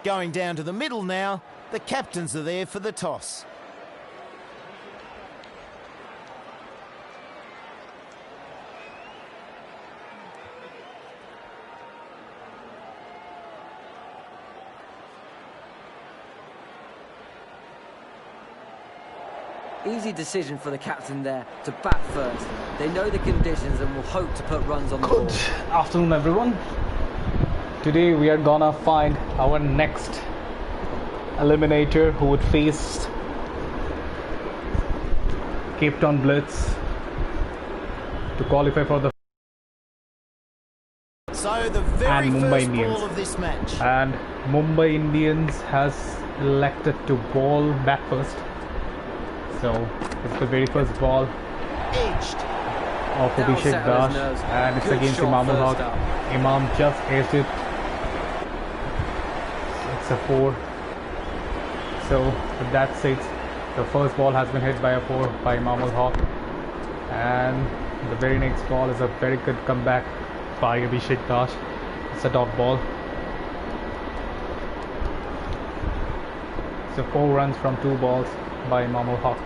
going down to the middle now. The captains are there for the toss. Easy decision for the captain there to bat first. They know the conditions and will hope to put runs on the board. Good afternoon, everyone. Today we are gonna find our next eliminator who would face Cape Town Blitz to qualify for the very Mumbai first Indians. ball of this match. And Mumbai Indians has elected to ball back first. So it's the very first ball of Abhishek Dash, and it's against Imam ul Haq. Imam just aced it. It's a 4. So with that said, the first ball has been hit by a 4 by Imam ul Haq, and the very next ball is a very good comeback by Abhishek Dash. It's a dot ball. So 4 runs from 2 balls by Imam ul Haq.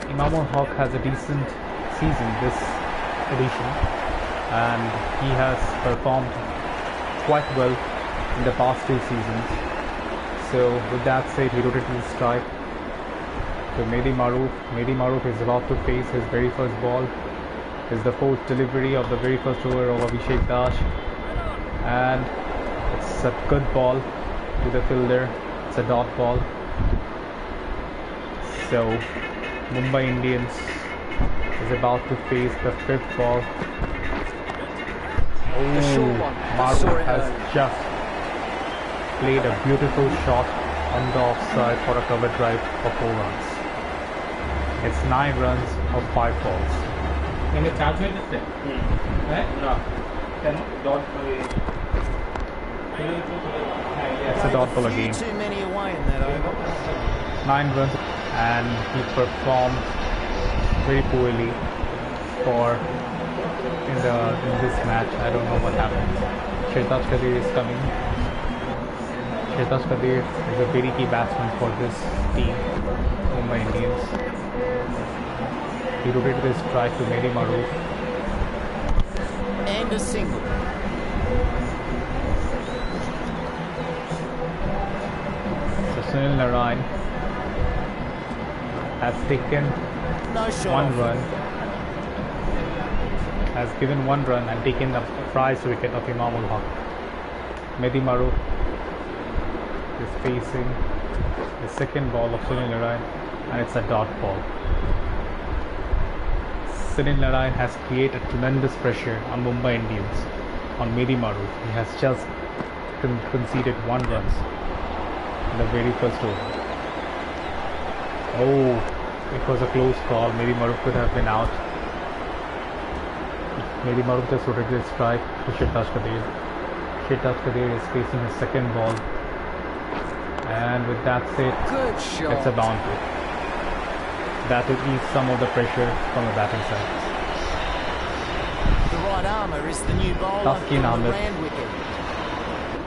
Imam ul Haq has a decent season this edition, and he has performed quite well in the past 2 seasons. So with that said, he rotated his strike to Mehdi Maroof. Mehdi Maroof is about to face his very first ball. It's the 4th delivery of the very first over of Abhishek Dash, and it's a good ball to the fielder. It's a dot ball. So Mumbai Indians is about to face the 5th ball. Maroof has just played a beautiful shot on the offside for a cover drive for 4 runs. It's 9 runs of 5 balls. It's a dot ball again. Too many away in that over. 9 runs, and he performed very poorly in this match. I don't know what happened. Shehbaz Qadir is coming. Shehbaz Qadir is a very key batsman for this team, Mumbai Indians. He rotated his strike to Mehdi Maroof. And a single. So Sunil Narayan has taken 1 run, has given 1 run and taken the prize wicket of Imam ul Haq. Mehdi Maroof is facing the 2nd ball of Sunil Narayan, and it's a dot ball. Sunil Narayan has created tremendous pressure on Mumbai Indians, on Mehdi Maroof. He has just conceded 1 run in the very first over. It was a close call. Mehdi Maroof could have been out. Mehdi Maroof just rotated his strike to Shehbaz Qadir. Shehbaz Qadir is facing his 2nd ball, and with that said, it's a boundary. That will ease some of the pressure from the batting side. The right armour is the new bowler. Taskin Ahmed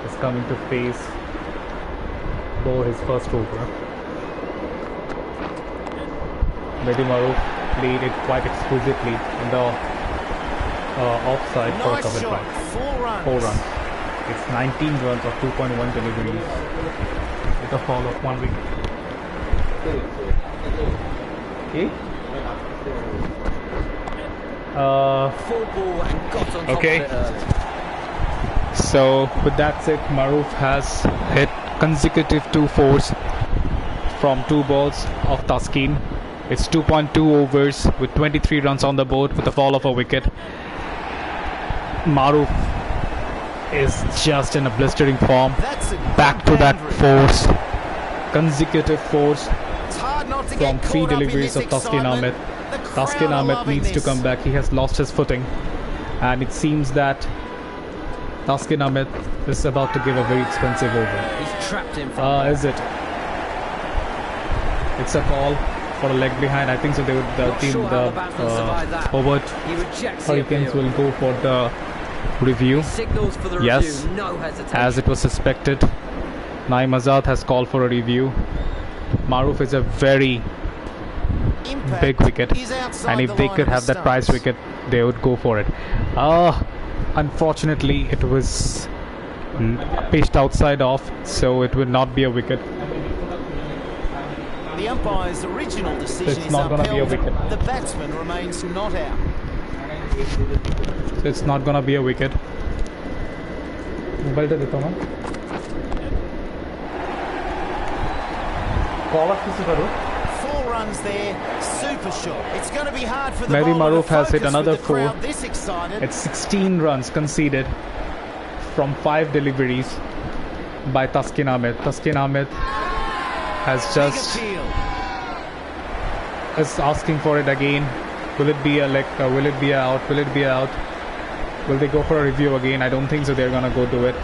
is coming to face for his first over. Mehdi Maroof played it quite exquisitely in the offside for a cover drive. 4 runs. It's 19 runs of 2.1 deliveries with a fall of 1 wicket. Okay. Okay. So with that said, Maroof has hit consecutive 2 fours from 2 balls of Taskin. It's 2.2 overs with 23 runs on the board with a fall of a wicket. Maroof is just in a blistering form. Back-to-back fours, consecutive fours from 3 deliveries of Taskin Ahmed. Taskin Ahmed needs to come back. He has lost his footing, and it seems that Taskin Ahmed is about to give a very expensive over. He's trapped in Is it? It's a call for a leg behind. I think so. The Hobart Hurricanes will go for the review. Signals for the yes, review. No hesitation. as it was suspected. Naeem Azad has called for a review. Maruf is a very Impact big wicket, is outside and if the they line could of have the that prize stumps. wicket, they would go for it. Unfortunately, it was pitched outside off, so it would not be a wicket. The umpire's original decision It's is not gonna be a upheld. wicket. The batsman remains not out. So it's not gonna be a wicket. Mobile ta deta hu na. Cover kisi karo. 4 runs there, super shot. It's going to be hard for the Mehdi bowler to Maruf has hit focus another with the 4. crowd this excited. It's 16 runs conceded from 5 deliveries by Taskin Ahmed. Taskin Ahmed has Big just appeal. is asking for it again. Will it be a will it be a out? Will it be a out? Will they go for a review again? I don't think so. They're gonna go do it.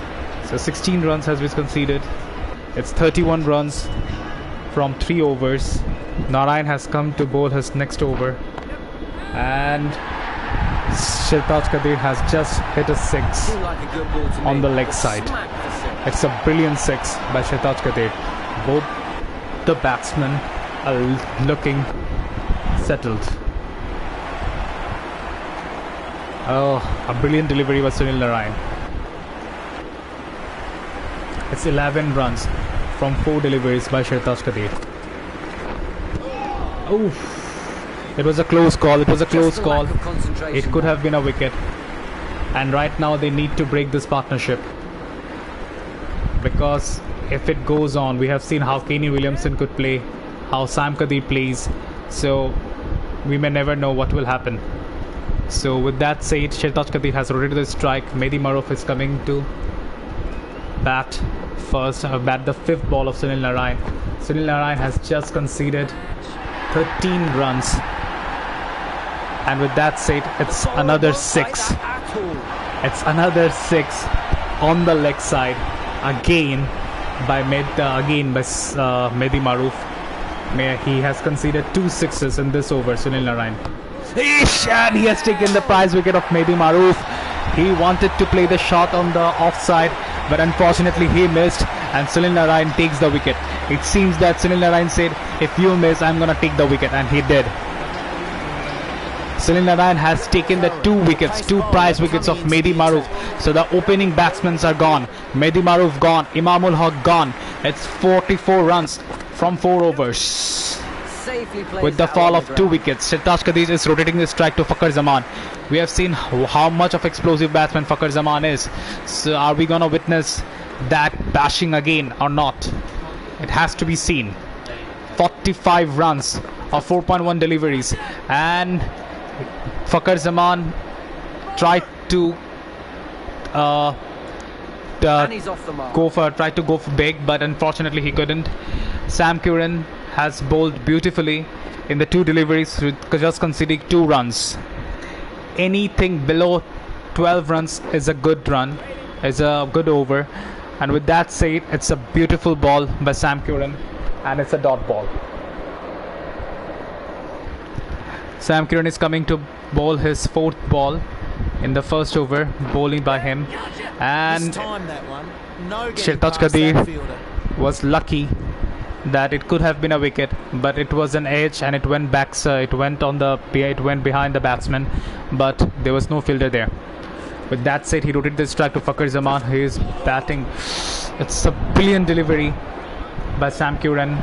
So 16 runs has been conceded. It's 31 runs from 3 overs. Narayan has come to bowl his next over, and Shirtaj Kadir has just hit a 6 Seemed like a good ball to on me. the leg But side. smack for six. It's a brilliant 6 by Shirtaj Kadir. Both the batsmen are looking settled. Oh, a brilliant delivery by Sunil Narayan. It's 11 runs from 4 deliveries by Shirtaj Kadir. Oof. It was a close call. It was a close Just the call. lack of concentration It could there. have been a wicket. And right now they need to break this partnership. Because if it goes on, we have seen how Kenny Williamson could play, how Sam Kadir plays. So we may never know what will happen. So with that said, Shirtaj Kadir has rotated the strike. Mehdi Maruf is coming to bat first, bat the 5th ball of Sunil Narayan. Sunil Narayan has just conceded 13 runs. And with that said, it's Bowler another won't like 6. that at all. It's another 6 on the leg side again by Mehdi Maruf. He has conceded 2 sixes in this over, Sunil Narayan. And he has taken the prize wicket of Mehdi Maruf. He wanted to play the shot on the offside, but unfortunately he missed, and Sunil Narayan takes the wicket. It seems that Sunil Narayan said, if you miss, I'm gonna take the wicket, and he did. Sunil Narayan has taken the 2 wickets, 2 prize wickets of Mehdi Maruf. So the opening batsmen are gone. Mehdi Maruf gone, Imamul Haq gone. It's 44 runs from 4 overs. Safely placed With the that fall on of the 2 ground. wickets, Shirtaj Kadir is rotating the strike to Fakhar Zaman. We have seen how much of explosive batsman Fakhar Zaman is. So are we gonna witness that bashing again or not? It has to be seen. 45 runs of 4.1 deliveries, and Fakhar Zaman tried to And he's off the mark. tried to go for big, but unfortunately he couldn't. Sam Curran has bowled beautifully in the 2 deliveries, just conceding 2 runs. Anything below 12 runs is a good run, is a good over. And with that said, it's a beautiful ball by Sam Curran, and it's a dot ball. Sam Curran is coming to bowl his 4th ball in the first over, bowling by him. And This time that one. No getting Shirtaj past Kadir that fielder. was lucky that it could have been a wicket, but it was an edge and it went back. It went behind the batsman, but there was no fielder there. With that said, he rotated the strike to Fakhar Zaman. He is batting. It's a brilliant delivery by Sam Curran.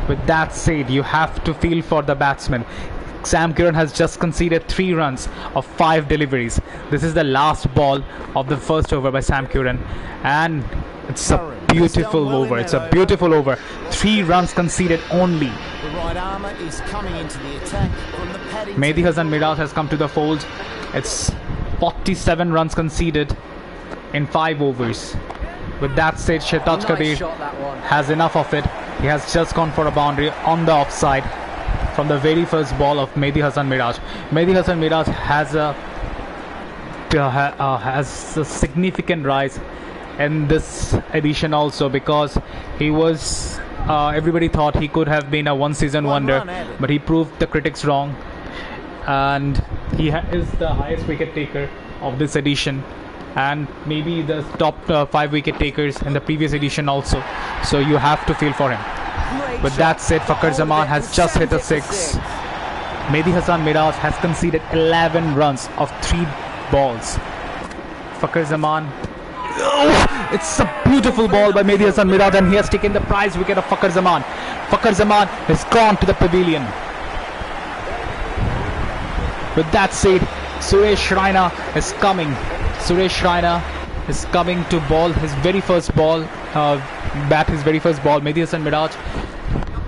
With that said, you have to feel for the batsman. Sam Curran has just conceded 3 runs of 5 deliveries. This is the last ball of the first over by Sam Curran, and it's a beautiful over. It's a beautiful over. 3 runs conceded only. The right armour is coming into the attack from the padding. Mehdi Hasan Miraj has come to the fold. It's 47 runs conceded in 5 overs. With that said, Shirtaj Nice Kadir shot, that one. has enough of it. He has just gone for a boundary on the offside from the very first ball of Mehdi Hasan Miraj. Mehdi Hasan Miraj has a significant rise in this edition also, because he was everybody thought he could have been a one-season wonder, but he proved the critics wrong, and he is the highest wicket taker of this edition. and maybe the top 5 wicket takers in the previous edition also. So you have to feel for him. With that said, Fakhar Zaman has just hit a 6. Mehdi Hasan Miraj has conceded 11 runs of 3 balls. Fakhar Zaman. Oh, it's a beautiful ball by Mehdi Hasan Miraj, and he has taken the prize wicket of Fakhar Zaman. Fakhar Zaman has gone to the pavilion. With that said, Suresh Raina is coming. Suresh Raina is coming to ball his very first ball, bat his very first ball. Mehdi Hasan Miraj.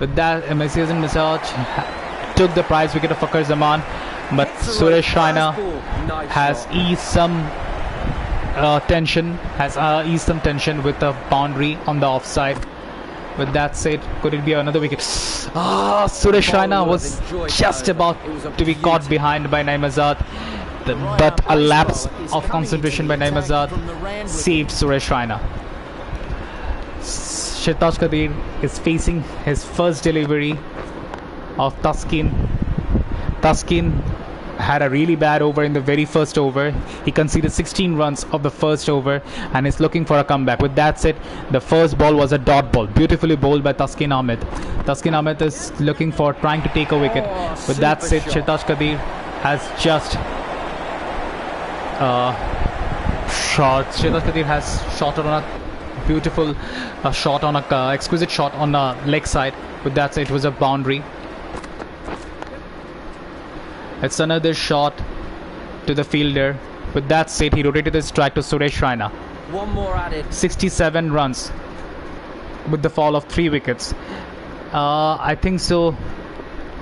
With that, Mehdi Hasan Miraj took the prize wicket of Fakhar Zaman, but Suresh Raina has eased some tension, with a boundary on the offside. With that said, could it be another wicket? Suresh Raina was just about to be caught behind by Naeem Azad, but a lapse of concentration by Naeem Azad saved Suresh Raina. Shehbaz Qadir is facing his first delivery of Taskin. Taskin had a really bad over in the very first over. He conceded 16 runs of the first over and is looking for a comeback. With that said, the first ball was a dot ball, beautifully bowled by Taskin Ahmed. Taskin Ahmed is trying to take a wicket. With that said, Shehbaz Qadir has just Shehbaz Qadir has shot on a beautiful shot on a exquisite shot on a leg side. With that said, it was a boundary. It's another shot to the fielder. With that said, he rotated the strike to Suresh Raina. One more added. 67 runs with the fall of 3 wickets. I think so.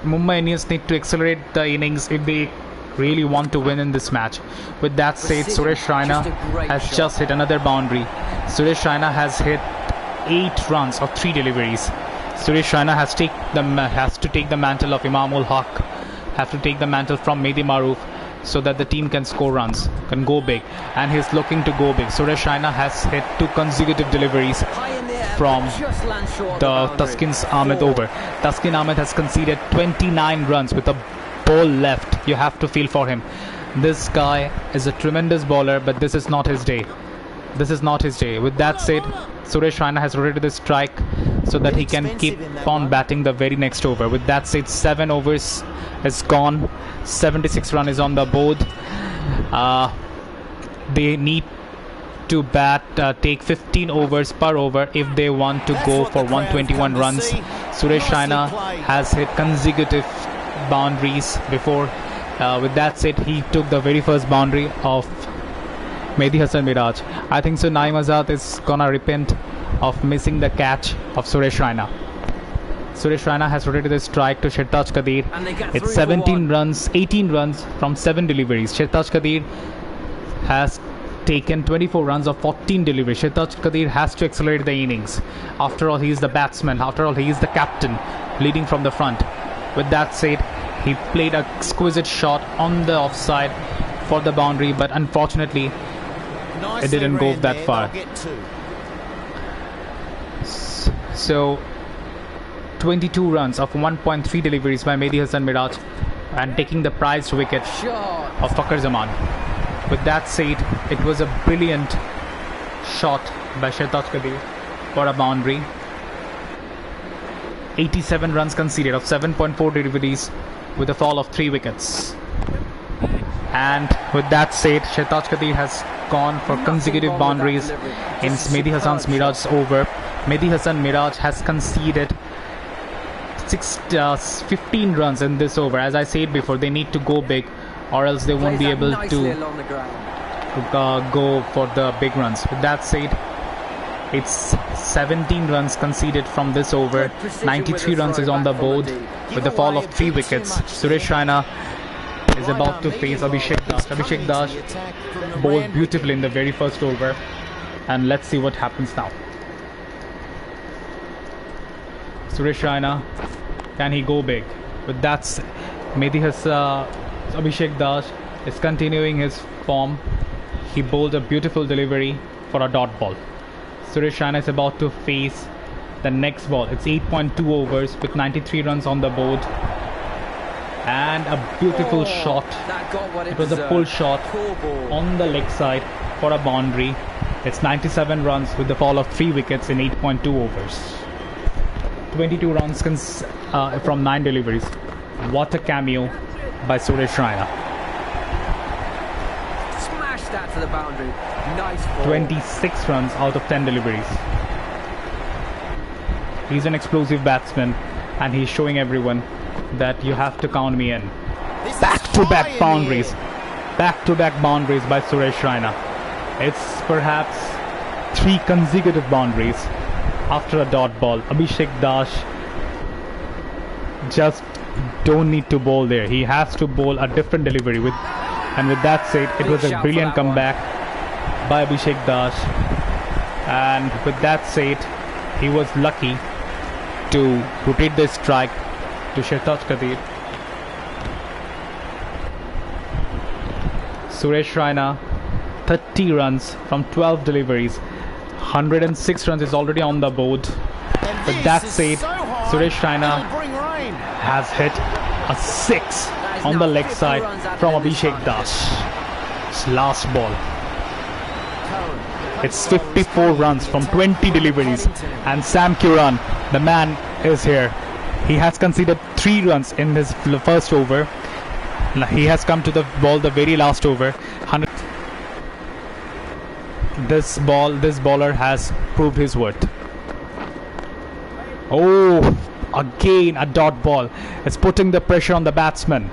Mumbai Indians need to accelerate the innings if they really want to win in this match. With that said, Suresh Raina has just hit another boundary. Suresh Raina has hit 8 runs of 3 deliveries. Suresh Raina has to take the mantle of Imamul Haq. Have to take the mantle from Mehdi Maroof so that the team can score runs, can go big, and he's looking to go big. Suresh Raina has hit 2 consecutive deliveries from the Taskin Ahmed over. Taskin Ahmed has conceded 29 runs with a ball left. You have to feel for him. This guy is a tremendous bowler, but this is not his day. This is not his day. With that said, Suresh Raina has rotated the strike so that he can keep on batting the very next over. With that said, 7 overs is gone. 76 run is on the board. They need to take 15 overs per over if they want to go for 121 runs. Suresh Raina has hit consecutive boundaries before. With that said, he took the very first boundary of Mehdi Hasan Miraj. I think so Naeem Azad is gonna repent of missing the catch of Suresh Raina. Suresh Raina has rotated the strike to Shehbaz Qadir. It's 18 runs from 7 deliveries. Shehbaz Qadir has taken 24 runs of 14 deliveries. Shehbaz Qadir has to accelerate the innings. After all, he is the batsman. After all, he is the captain, leading from the front. With that said, he played an exquisite shot on the offside for the boundary, but unfortunately, it didn't go that far. So 22 runs of 1.3 deliveries by Mehdi Hasan Miraj and taking the prized wicket of Fakhar Zaman. With that said, it was a brilliant shot by Shehbaz Qadir for a boundary. 87 runs conceded of 7.4 deliveries with a fall of 3 wickets. And with that said, Shehbaz Qadir has gone for consecutive boundaries in Mehdi Hasan Miraj's over. Mehdi Hasan Miraj has conceded 15 runs in this over. As I said before, they need to go big or else they won't be able to go for the big runs. With that said, it's 17 runs conceded from this over. 93 runs is on the board with the fall of 3 wickets. Suresh Raina is about to face Abhishek Dash. Abhishek Dash bowled beautifully in the very first over, and let's see what happens now. Suresh Raina, can he go big? With that, Abhishek Dash is continuing his form. He bowled a beautiful delivery for a dot ball. Suresh Raina is about to face the next ball. It's 8.2 overs with 93 runs on the board. And a beautiful shot. That got what It was a pull shot on the leg side for a boundary. It's 97 runs with the fall of 3 wickets in 8.2 overs. 22 runs from 9 deliveries. What a cameo by Suresh Raina. Smash that to the boundary. Nice ball. 26 runs out of 10 deliveries. He's an explosive batsman and he's showing everyone that you have to count me in. Back-to-back boundaries. Back-to-back boundaries by Suresh Raina. It's perhaps 3 consecutive boundaries after a dot ball. Abhishek Das just don't need to bowl there. He has to bowl a different delivery. And with that said, it was a brilliant comeback by Abhishek Das. And with that said, he was lucky to rotate the strike to Shehzad Qadir. Suresh Raina, 30 runs from 12 deliveries. 106 runs is already on the board. With that said, Suresh Raina has hit a 6 on the leg side from Abhishek Das. His last ball. It's 54 runs from 20 deliveries, and Sam Curran, the man, is here. He has conceded 3 runs in his first over. He has come to the ball the very last over. This bowler has proved his worth. Oh, again a dot ball. It's putting the pressure on the batsman.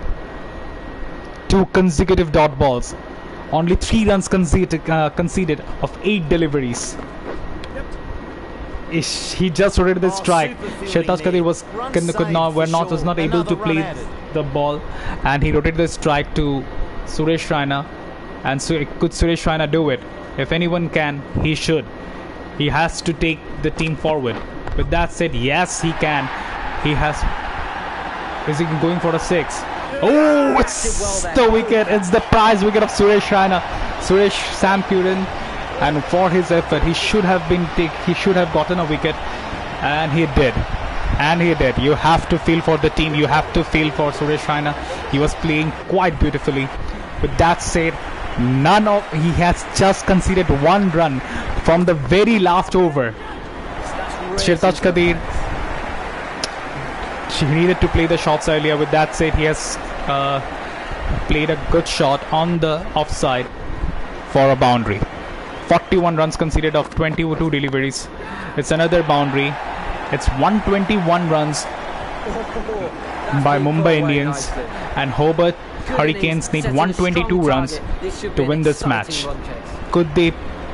2 consecutive dot balls. Only 3 runs conceded of 8 deliveries. He just rotated the strike. Shehzad Qadir was not able to play the ball, and he rotated the strike to Suresh Raina. And so could Suresh Raina do it? If anyone can, he should. He has to take the team forward. With that said, yes, he can. Is he going for a 6? Oh, it's the wicket. It's the prize wicket of Suresh Raina. Sam Curran. And for his effort, he should have gotten a wicket, and he did. You have to feel for the team. You have to feel for Suresh Raina. He was playing quite beautifully. With that said, he has just conceded 1 run from the very last over. Shehzad Qadir, she needed to play the shots earlier. With that said, he has played a good shot on the offside for a boundary. 41 runs conceded of 22 deliveries. It's another boundary. It's 121 runs by Mumbai Indians, and Hobart Hurricanes need 122 runs to win this match. Could they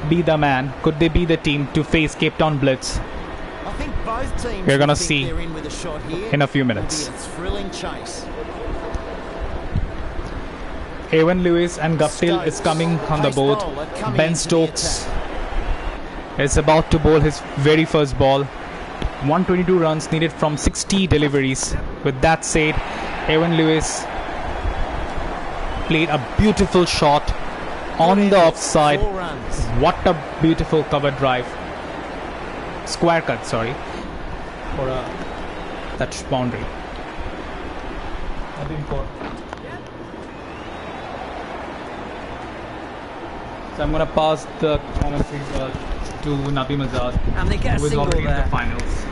be the man? Could they be the team to face Cape Town Blitz? We're gonna see in a few minutes. Evan Lewis and Guptill is coming on the board. Ben Stokes is about to bowl his very first ball. 122 runs needed from 60 deliveries. With that said, Evan Lewis played a beautiful shot on the offside. What a beautiful cover drive. Square cut, sorry. For that boundary. So I'm going to pass the commentary to Nabi Mazad, who is already in the finals.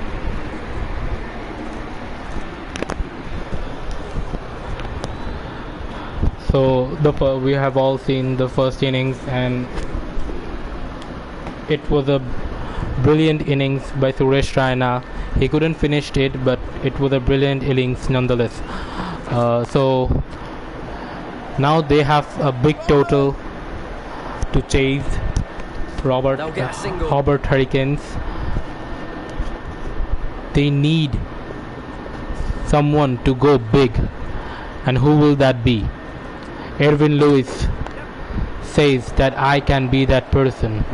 So we have all seen the first innings, and it was a brilliant innings by Suresh Raina. He couldn't finish it, but it was a brilliant innings nonetheless. So now they have a big total to chase Hobart Hurricanes. They need someone to go big, and who will that be? Erwin Lewis says that I can be that person.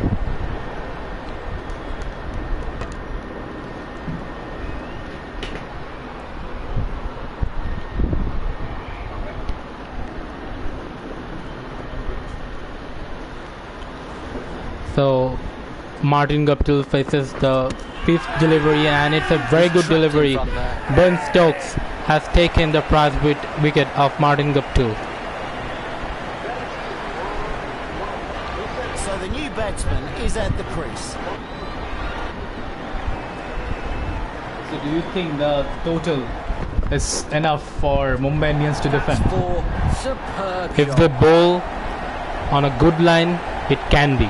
So Martin Guptill faces the 5th delivery, and it's a very good delivery. Ben Stokes has taken the prize wicket of Martin Guptill. So the new batsman is at the crease. So do you think the total is enough for Mumbai Indians to defend? Superb If shot. they bowl on a good line, it can be.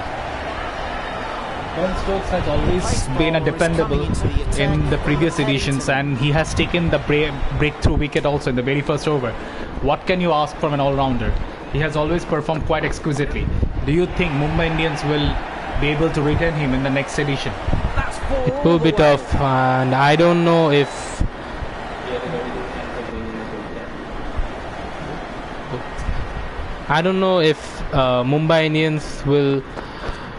Ben Stokes has always been a dependable in the previous editions, and he has taken the breakthrough wicket also in the very first over. What can you ask from an all-rounder? He has always performed quite exquisitely. Do you think Mumbai Indians will be able to retain him in the next edition? That's four It all will the be way. tough, and I don't know if Mumbai Indians will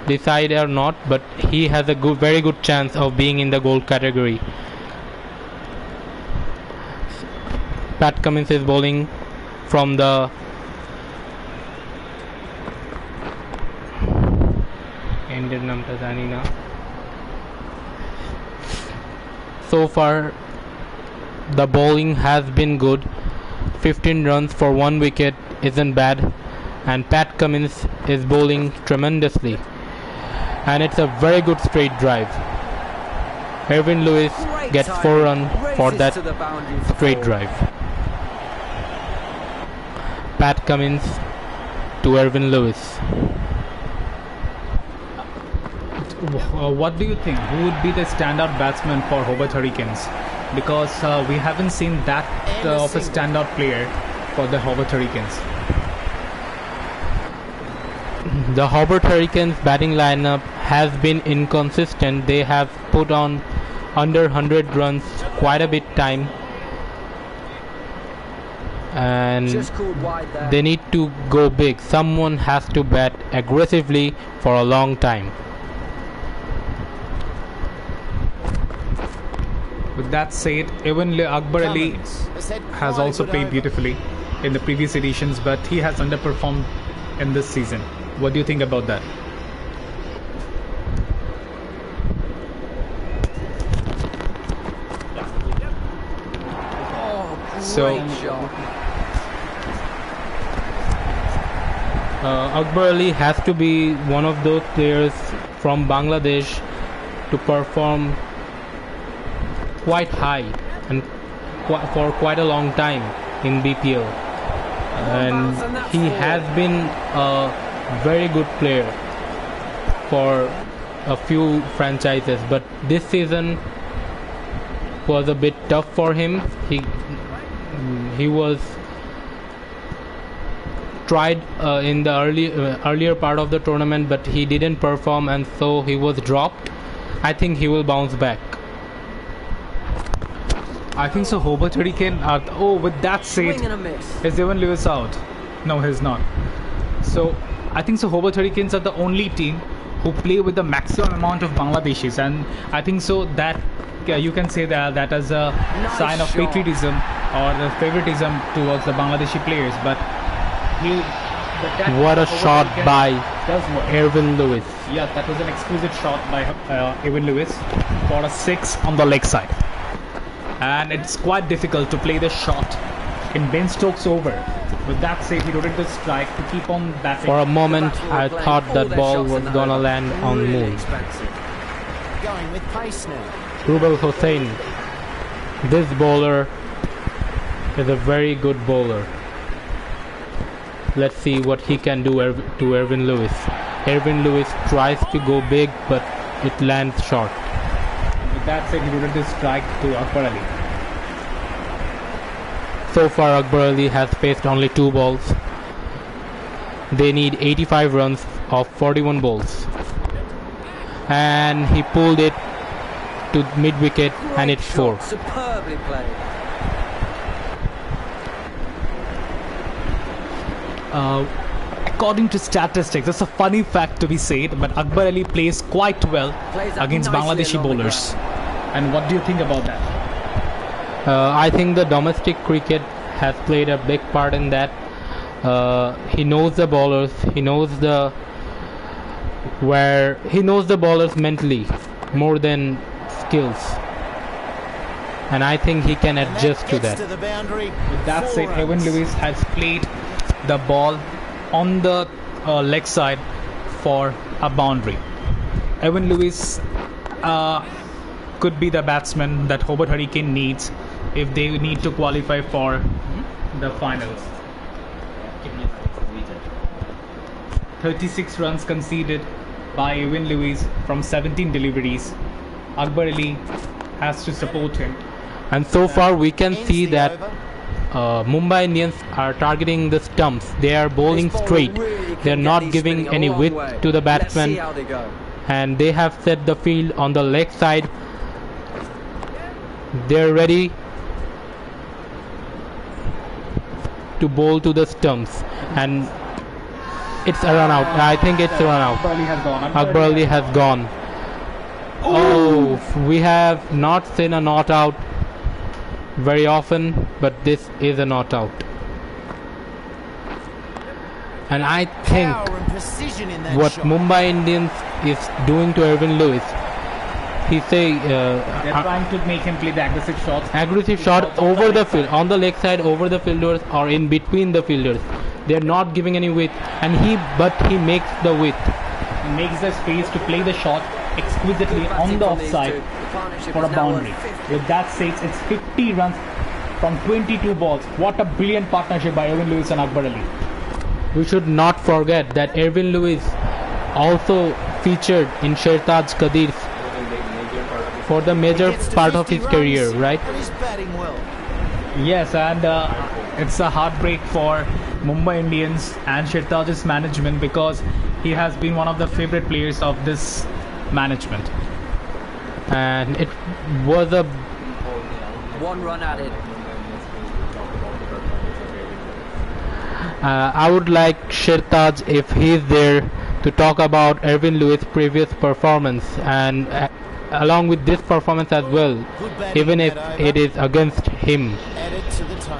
decide or not, but he has a very good chance of being in the gold category. Pat Cummins is bowling from the Indian Tanzania. So far the bowling has been good. 15 runs for 1 wicket isn't bad, and Pat Cummins is bowling tremendously, and it's a very good straight drive. Erwin Lewis Great gets timing. 4 runs for Races that to the boundary for straight 4. drive. Pat Cummins to Erwin Lewis. What do you think? Who would be the standout batsman for Hobart Hurricanes? Because we haven't seen that of a standout player for the Hobart Hurricanes. The Hobart Hurricanes batting lineup has been inconsistent. They have put on under 100 runs quite a bit time, and Just called wide there. they need to go big. Someone has to bat aggressively for a long time. With that said, even Akbar Ali Cummins has quite a also good played over. beautifully in the previous editions, but he has underperformed in this season. What do you think about that? Oh, great So- shot. Akbar Ali has to be one of those players from Bangladesh to perform quite high and for quite a long time in BPL, and he has been a very good player for a few franchises, but this season was a bit tough for him. He was tried in the earlier part of the tournament, but he didn't perform, and so he was dropped. I think he will bounce back. I think so. Hobart Hurricane. With that said, Swing and a miss. is Evan Lewis out? No, he's not. So I think so. Hobart Hurricanes are the only team who play with the maximum amount of Bangladeshis, and I think so that you can say that as a Nice sign of shot. patriotism or the favoritism towards the Bangladeshi players. But What a shot by does work. Erwin Lewis. Yeah, that was an exquisite shot by Evan Lewis for a 6 on the leg side. And it's quite difficult to play the shot in Ben Stokes' over. With that said, he rotated the strike to keep on batting. For a moment, The batsmen I were playing thought all that their ball shots was in the gonna over. land on Really Moon. expensive. Going with pace now. Rubel Hossain. This bowler is a very good bowler. Let's see what he can do to Erwin Lewis. Erwin Lewis tries to go big, but it lands short. With that said, he rotated the strike to Akbar Ali. So far, Akbar Ali has faced only 2 balls. They need 85 runs of 41 balls. And he pulled it to mid-wicket, and Great it's 4. shot, superbly played. According to statistics, it's a funny fact to be said, but Akbar Ali plays quite well Plays up against nicely Bangladeshi along the bowlers. And what do you think about that? I think the domestic cricket has played a big part in that. He knows the bowlers. He knows the bowlers mentally more than skills. and I think he can And adjust to gets that. to the boundary. With that 4 said, runs. Evan Lewis has played the ball on the leg side for a boundary. Evan Lewis could be the batsman that Hobart Hurricane needs if they need to qualify for the finals. 36 runs conceded by Evan Lewis from 17 deliveries. Akbar Ali has to support him. And so far we can Ends see the that over. Mumbai Indians are targeting the stumps. They are bowling This bowler straight. really can They're get not these giving spinning a any long width way. to the Let's see batsman, how they go. and they have set the field on the leg side. They're ready to bowl to the stumps, and it's a run out. I think it's a run out. Akbar Ali has gone. Akbar Ali has gone. Oh, we have not seen a not out very often, but this is a not out. And I think Power and precision in that what shot. Mumbai Indians is doing to Evan Lewis, he say They're trying to make him play the aggressive shots. aggressive shot over the field, on the leg side, over the fielders or in between the fielders. They're not giving any width, and he makes the width. He makes the space to play the shot exquisitely Good on batting the from these offside two. The partnership for a is now boundary. at 50. With that said, it's 50 runs from 22 balls. What a brilliant partnership by Evan Lewis and Akbar Ali. We should not forget that Erwin Lewis also featured in Shehzad Qadir's for the major Gets to part of 50 his career, runs, right? And he's batting well. Yes, and it's a heartbreak for Mumbai Indians and Shehzad's management because he has been one of the favorite players of this management. And it was a 1 run added. I would like Shehzad, if he's there, to talk about Erwin Lewis' previous performance and along with this performance as well, Good batting even in if that over. it is against him. Added to the total.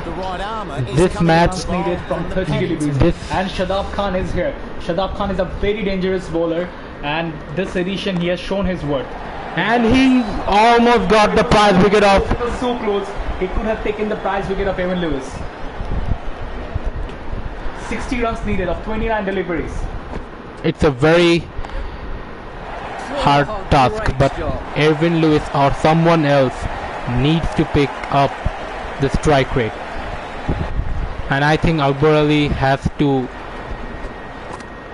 The right armour is This coming match on strong Needed from 30 Paddington. deliveries. This- And Shadab Khan is here. Shadab Khan is a very dangerous bowler, and this edition he has shown his worth. And he almost got the prize wicket off. It was so close. He could have taken the prize wicket of Evan Lewis. 60 runs needed of 29 deliveries. It's a very hard Oh, task, great but job. Erwin Lewis or someone else needs to pick up the strike rate. And I think Akbar Ali has to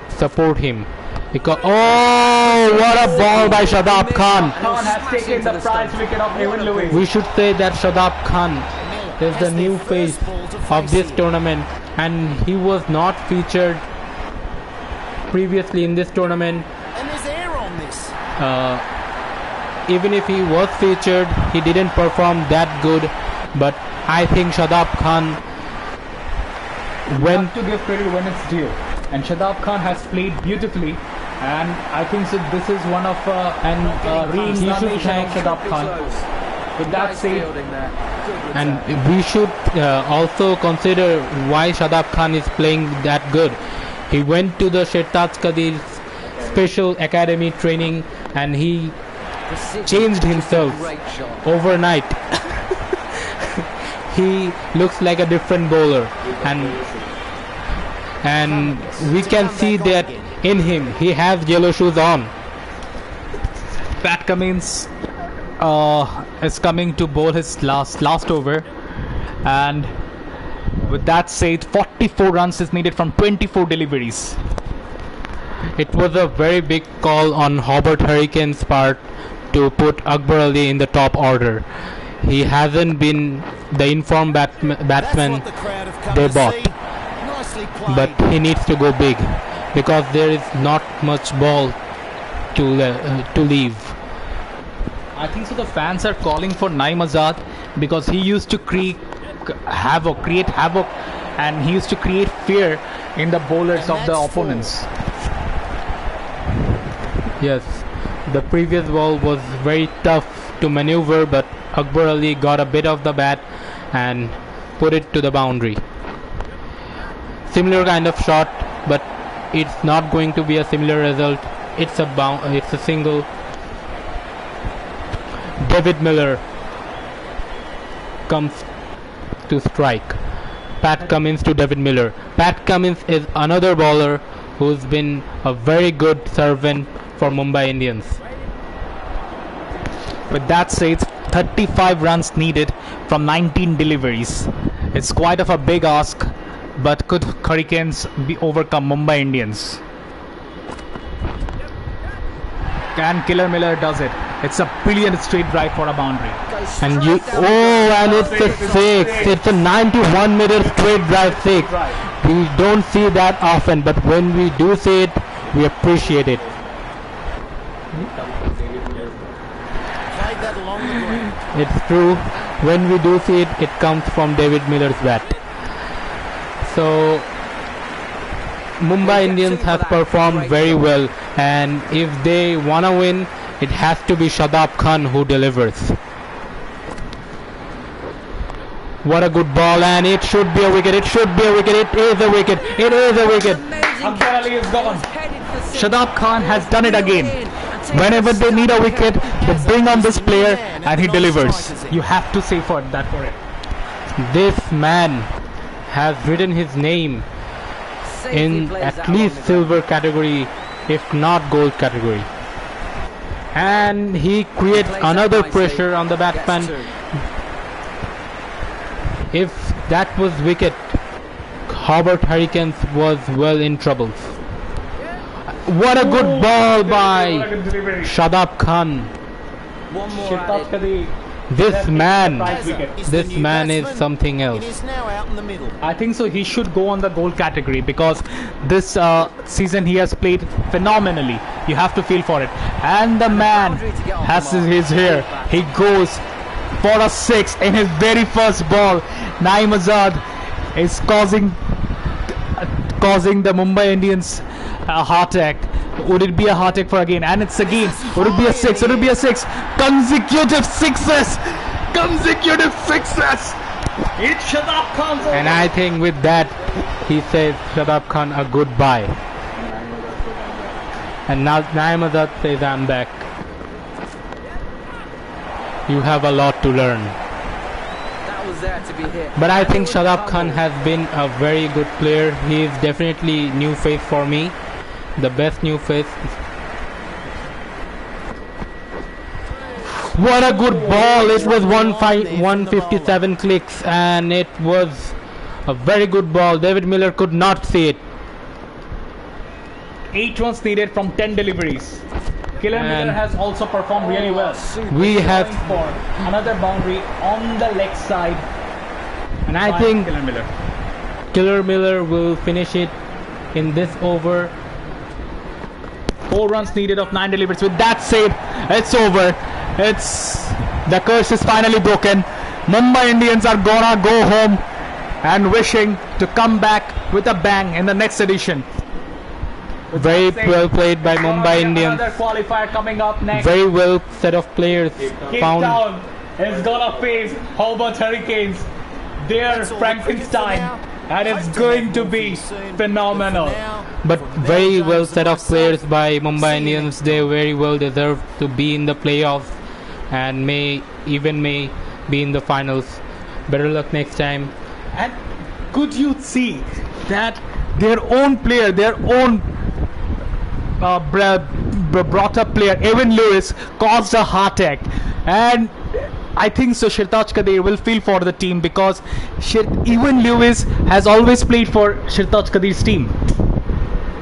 support him. Because what a ball by Shadab Khan! Khan has Smash taken into the the prize stumps. wicket of Evan Lewis. We should say that Shadab Khan is the Has new their face first ball to of face this here. tournament, and he was not featured previously in this tournament. And there's air on this. Even if he was featured, he didn't perform that good. But I think Shadab Khan went. Have to give credit when it's due. And Shadab Khan has played beautifully, and I think so this is one of reincarnation of thank- Shadab Khan. Close. With that Nice said, fielding there. Good And return. we should also consider why Shadab Khan is playing that good. He went to the Shehzad Qadir's special academy training, and he Precision. changed himself Great shot. overnight. He looks like a different bowler, and we can see that in him. He has yellow shoes on. Pat Cummins is coming to bowl his last over, and with that said, 44 runs is needed from 24 deliveries. It was a very big call on Hobart Hurricane's part to put Akbar Ali in the top order. He hasn't been the informed That's batsman, what the crowd have come they to bought. see. Nicely played. but he needs to go big because there is not much ball to leave. I think so. The fans are calling for Naeem Azad because he used to create havoc, and he used to create fear in the bowlers And of the that's opponents. Yes, the previous ball was very tough to maneuver, but Akbar Ali got a bit of the bat and put it to the boundary. Similar kind of shot, but it's not going to be a similar result. It's a single. David Miller comes to strike. Pat Cummins to David Miller. Pat Cummins is another bowler who's been a very good servant for Mumbai Indians. With that said, 35 runs needed from 19 deliveries. It's quite of a big ask, but could Hurricanes overcome Mumbai Indians? And Killer Miller does it. It's a brilliant straight drive for a boundary. And it's a six. It's a 91-meter straight drive six. We don't see that often, but when we do see it, we appreciate it. It's true. When we do see it, it comes from David Miller's bat. So Mumbai Indians has performed very well, and if they wanna win, it has to be Shadab Khan who delivers. What a good ball, and it should be a wicket. It should be a wicket. It is a wicket. It is a wicket. Ali is gone. Shadab Khan has done it again. Whenever they need a wicket, they bring on this player and he delivers. You have to say for that for it. This man has written his name in at least silver category, if not gold category. And he creates another pressure on the batsman. If that was wicket, Hobart Hurricanes was well in trouble. What a good ball by Shadab Khan. This man is something else. I think so. He should go on the gold category because this season he has played phenomenally. You have to feel for it. And the man has his here. He goes for a six in his very first ball. Naeem Azad is causing the Mumbai Indians a heart attack. Would it be a heart attack for again? And it's again. Would it be a six? Would it be a six? Consecutive sixes! Consecutive sixes! It's Shadab Khan. And I think with that, he says Shadab Khan a goodbye. And now Naeem Azad says, I'm back. You have a lot to learn. But I think Shadab Khan has been a very good player. He is definitely new face for me. The best new face. What a good ball. It was 157 clicks and it was a very good ball. David Miller could not see it. 8 runs needed from 10 deliveries. Killer Miller has also performed really well. We have for another boundary on the leg side. And I think Killer Miller. Killer Miller will finish it in this over. 4 runs needed of 9 deliveries. With that said, it's over. The curse is finally broken. Mumbai Indians are gonna go home and wishing to come back with a bang in the next edition. Very well played by Mumbai Indians. Another qualifier coming up next. Very well set of players Cape found. Town is gonna face Hobart Hurricanes. Their Frankenstein, and it's going to be phenomenal. But very well set of players by Mumbai Indians. They very well deserve to be in the playoffs and may be in the finals. Better luck next time. And could you see that their own player, their own brought up player, Evan Lewis, caused a heart attack? And I think so Shirtaj Kadir will feel for the team because Evan Lewis has always played for Shirtaj Kadir's team.